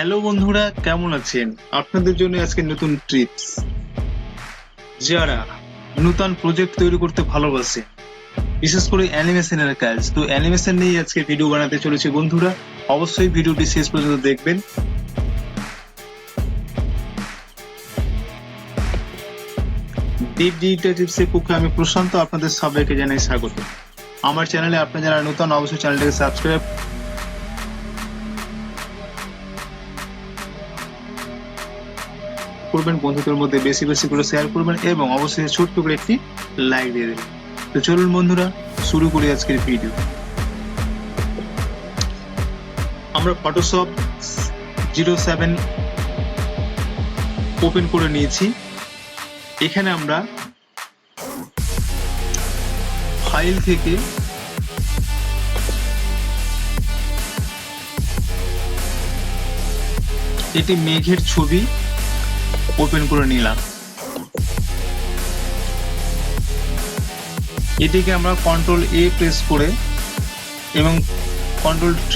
Hello বন্ধুরা, কেমন আছেন? আপনাদের জন্য আজকে নতুন টিপস। যারা নতুন প্রজেক্ট তৈরি করতে ভালোবাসে, বিশেষ করে অ্যানিমেশনের কাজ, তো অ্যানিমেশন নিয়ে আজকে ভিডিও বানাতে চলেছে বন্ধুরা। অবশ্যই ভিডিওটি শেষ পর্যন্ত দেখবেন। ডিপ ডিজিটাল টিপসের পক্ষে আমি প্রশান্ত আপনাদের সবাইকে জানাই স্বাগত। আমার চ্যানেলে আপনারা যারা নতুন, অবশ্যই চ্যানেলটাকে সাবস্ক্রাইব করবেন, বন্ধুদের মধ্যে বেশি বেশি করে শেয়ার করবেন এবং অবশ্যই ছোট্ট করে একটি লাইক দিয়ে দেবেন। তো চলুন বন্ধুরা, শুরু করি আজকের ভিডিও। আমরা ফটোশপ 07 ওপেন করে নিয়েছি। এখানে আমরা ফাইল থেকে এটি মেঘের ছবি ওপেন করে নিলাম। এটিকে আমরা কন্ট্রোল A প্রেস করে এবং কন্ট্রোল T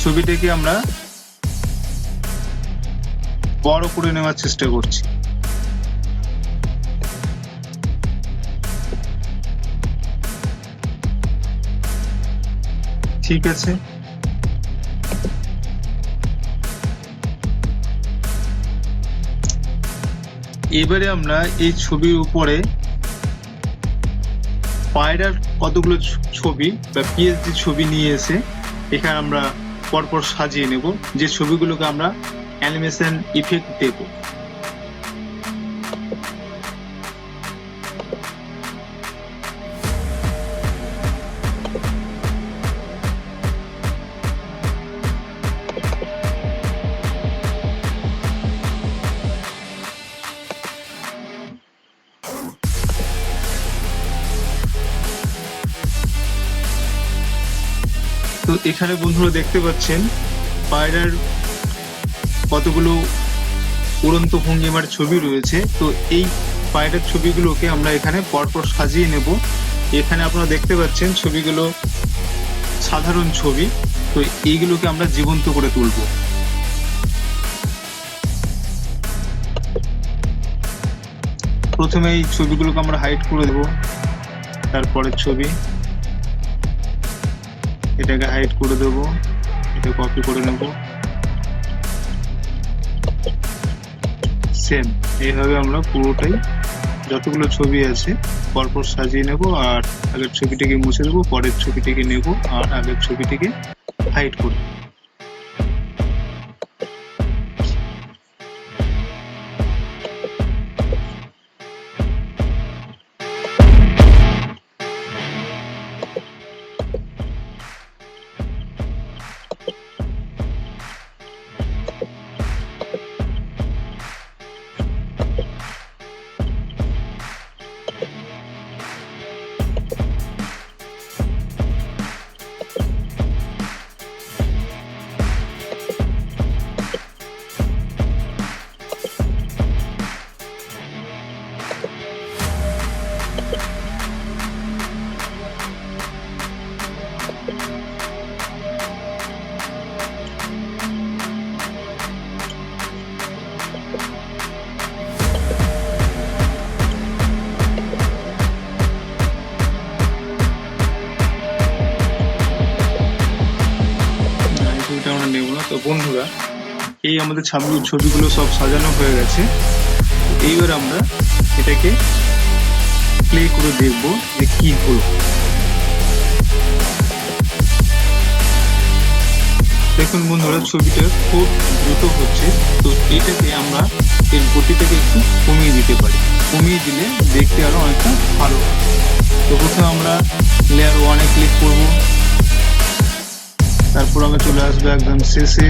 ছবিটাকে আমরা বড় করে নেওয়ার চেষ্টা করছি। ঠিক আছে, এবারে আমরা এই ছবির উপরে পায়রার কতগুলো ছবি বা PSD ছবি নিয়ে এসে এখানে আমরা পরপর সাজিয়ে নেব, যে ছবিগুলোকে আমরা অ্যানিমেশন ইফেক্ট দেব। তো এখানে বন্ধুরা দেখতে পাচ্ছেন পায়রার কতগুলো উড়ন্ত ভঙ্গিমার ছবি রয়েছে। তো এই পায়রার ছবিগুলোকে আমরা এখানে পরপর সাজিয়ে নেব। এখানে আপনারা দেখতে পাচ্ছেন ছবিগুলো সাধারণ ছবি, তো এইগুলোকে আমরা জীবন্ত করে তুলব। প্রথমে এই ছবিগুলোকে আমরা হাইড করে দেব, তারপরের ছবি এটাকে হাইড করে দেব, এটা কপি করে নেব। সেম এইভাবে আমরা পুরোটাই যতগুলো ছবি আছে পরপর সাজিয়ে নেব, আর আগের ছবিটিকে মুছে দেবো, পরের ছবিটিকে নেব আর আগের ছবিটিকে হাইড করব। তো বন্ধুরা, এই আমাদের ছবিগুলো সব সাজানো হয়ে গেছে। এইবার আমরা এটাকে প্লে করে দেখব যে কি হলো। দেখুন বন্ধুরা, ছবিটা খুব দ্রুত হচ্ছে। তো এটাকে আমরা এর গতিটাকে একটু কমিয়ে দিতে পারি, কমিয়ে দিলে দেখতে আরো অনেকটা ভালো হয়। তো প্রথমে আমরা লেয়ার 1-এ ক্লিক করব, তারপর আমরা চলে আসবো একদম শেষে,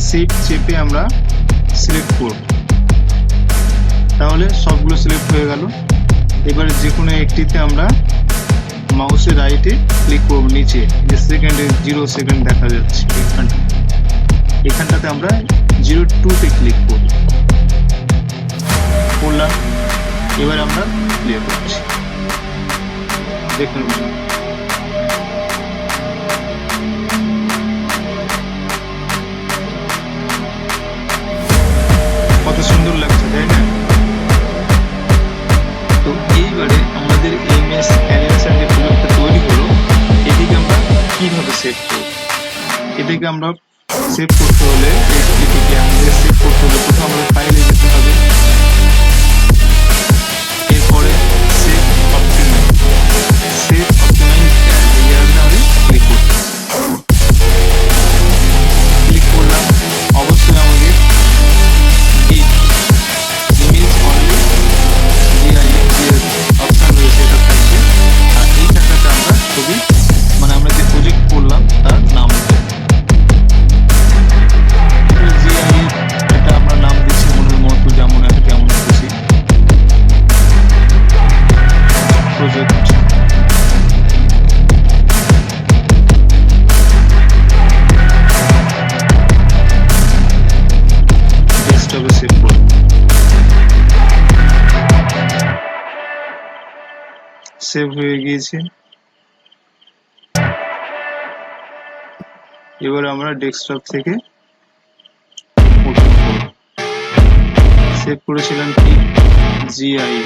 শিফট চেপে আমরা সিলেক্ট করব, তাহলে সবগুলো সিলেক্ট হয়ে গেল। এবারে যে কোনো একটিতে আমরা মাউসের রাইটে ক্লিক করব, নিচে যে সেকেন্ডে 0 সেকেন্ড দেখা যাচ্ছে এখানটাতে আমরা 02-তে ক্লিক করলাম। এবার আমরা প্লে করছি। দেখুন কত সুন্দর লাগছে, তাই না? তো এইবারে আমাদের এমএস অ্যানিমেশন যে প্রজেক্টটা তৈরি হলো, এদিকে আমরা কিভাবে সেভ করব? এদিকে আমরা সেভ করতে হলে এদিকে আমাদের সেভ করতে হলে প্রথমে আমাদের ফাইলে যেতে হবে, এরপরে সেভ অপটিমাইজ ক্লিক করতে ক্লিক করলাম। অবশ্যই আমাদের ইমেজ অনলি যে অপশন রয়েছে এটা থাকবে, আর এই জায়গাটা আমরা ছবি মানে আমরা যে প্রজেক্ট করলাম তার নাম দেব। এটা আমরা নাম দিচ্ছি মনের মতো, যেমন আছে তেমন খুশি প্রজেক্ট। ডেস্কটপে সেভ করব। সেভ হয়ে গিয়েছে। এবার আমরা ডেস্কটপ থেকে সেভ করেছিলাম কি জিআই।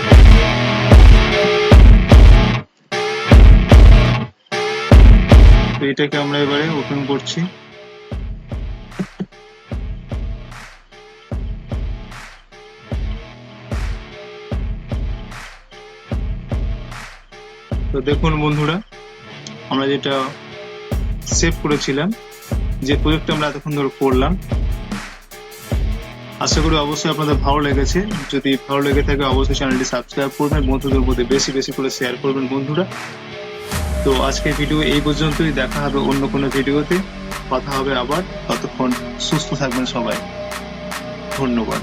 তো এটাকে আমরা এবারে ওপেন করছি। তো দেখুন বন্ধুরা, আমরা যেটা সেভ করেছিলাম, যে প্রজেক্টটা আমরা এতক্ষণ ধরে করলাম, আশা করি অবশ্যই আপনাদের ভালো লেগেছে। যদি ভালো লেগে থাকে অবশ্যই চ্যানেলটি সাবস্ক্রাইব করবেন, বন্ধুদের মধ্যে বেশি বেশি করে শেয়ার করবেন বন্ধুরা। তো আজকের ভিডিও এই পর্যন্তই, দেখা হবে অন্য কোনো ভিডিওতে, কথা হবে আবার। ততক্ষণ সুস্থ থাকবেন সবাই, ধন্যবাদ।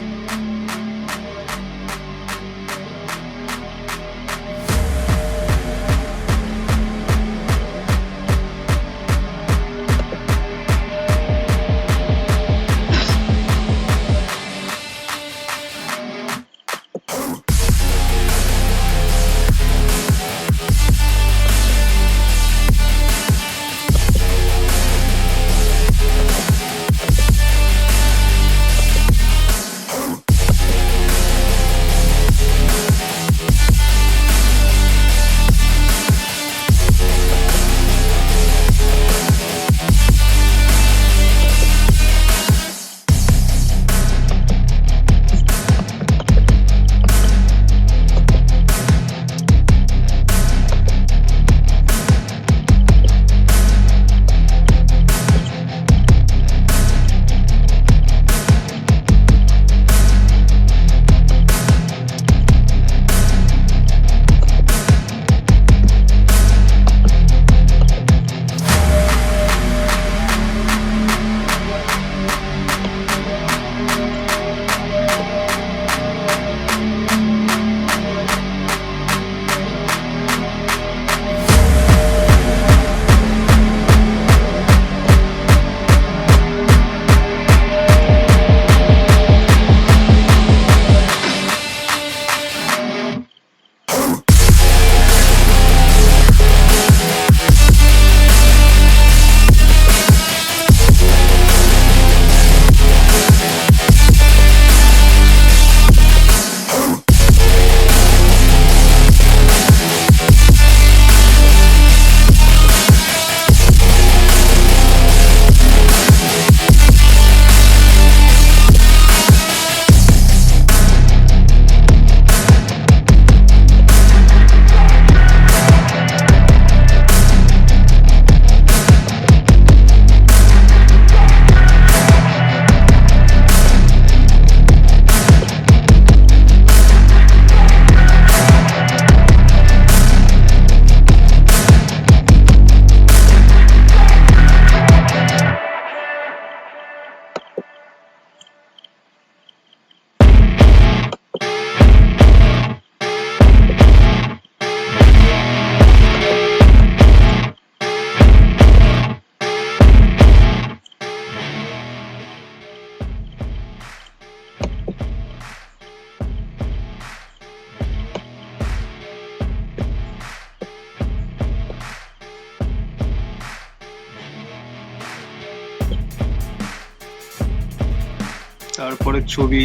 তারপরে ছবি,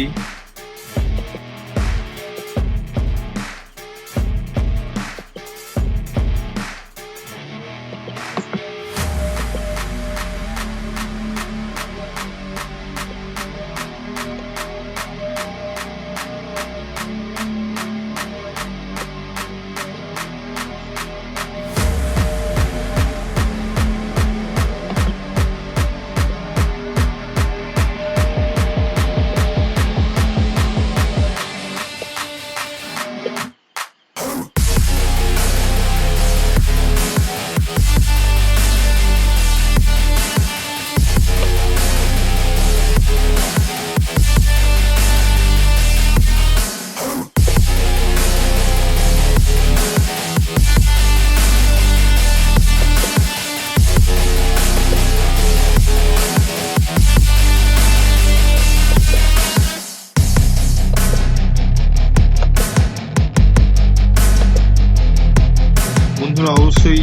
বন্ধুরা অবশ্যই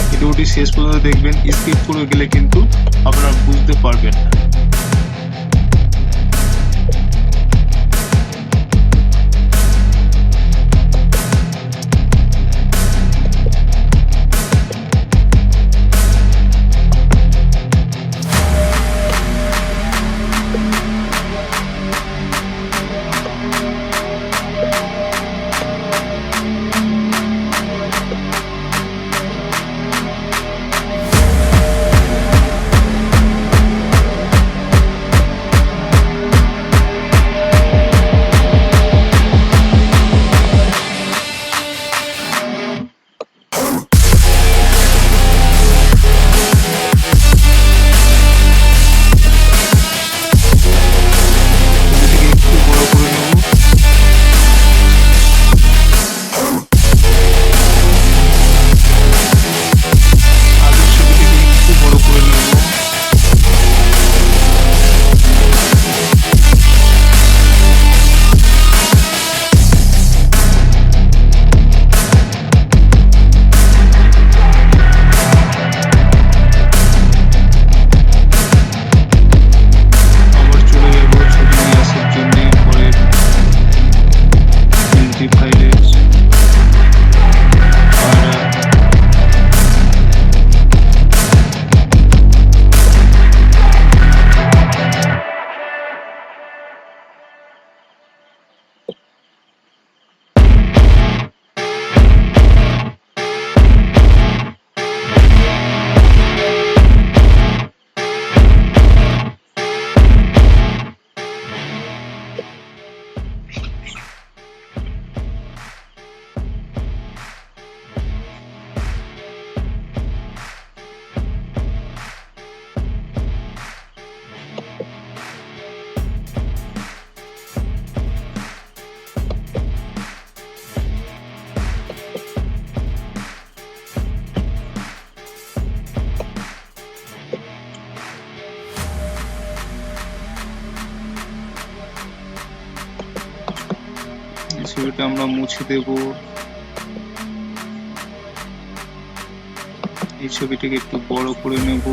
ভিডিওটি শেষ পর্যন্ত দেখবেন, স্কিপ করে গেলে কিন্তু আপনারা বুঝতে পারবেন না। ছবিটা আমরা মুছে দেব। এই ছবিটাকে একটু বড় করে নেব।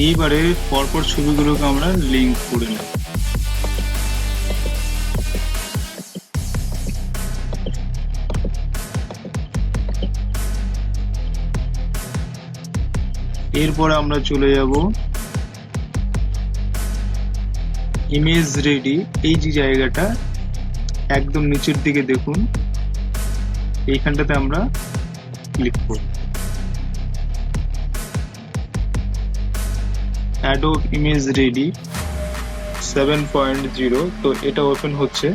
এইবারে পরপর ছবিগুলোকে আমরা লিঙ্ক করে নেব। এরপরে আমরা চলে যাব ইমেজ রেডি। এই যে জায়গাটা একদম নিচের দিকে দেখুন, এইখানটাতে আমরা ক্লিক করব। Adobe Image Ready 7.0, তো এটা ওপেন হচ্ছে।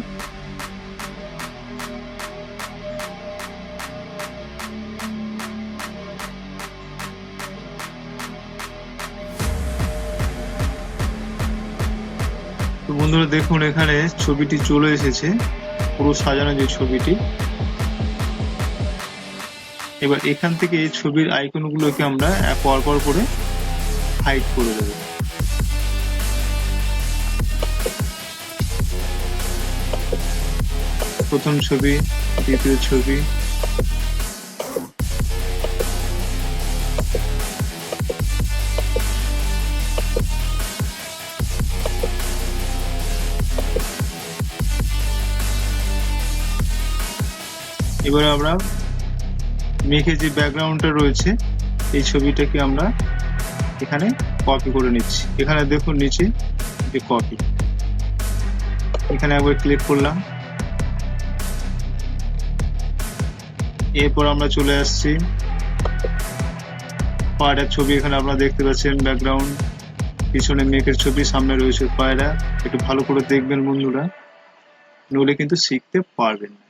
তো বন্ধুরা দেখুন এখানে ছবিটি চলে এসেছে, পুরো সাজানো যে ছবিটি। এবার এখান থেকে এই ছবির আইকনগুলোকে আমরা পরপর করে হাইড করে দেব। প্রথম ছবি, দ্বিতীয় ছবি, এবার আমরা মেঘে যে ব্যাকগ্রাউন্ডটা রয়েছে এই ছবিটাকে আমরা এখানে কপি করে নিচ্ছি। এখানে দেখুন নিচে যে কপি, এখানে একবার ক্লিক করলাম। এরপর আমরা চলে আসছি পায়রার ছবি। এখানে আপনারা দেখতে পাচ্ছেন ব্যাকগ্রাউন্ড, পিছনে মেঘের ছবি, সামনে রয়েছে পায়রা। একটু ভালো করে দেখবেন বন্ধুরা, নইলে কিন্তু শিখতে পারবেন না।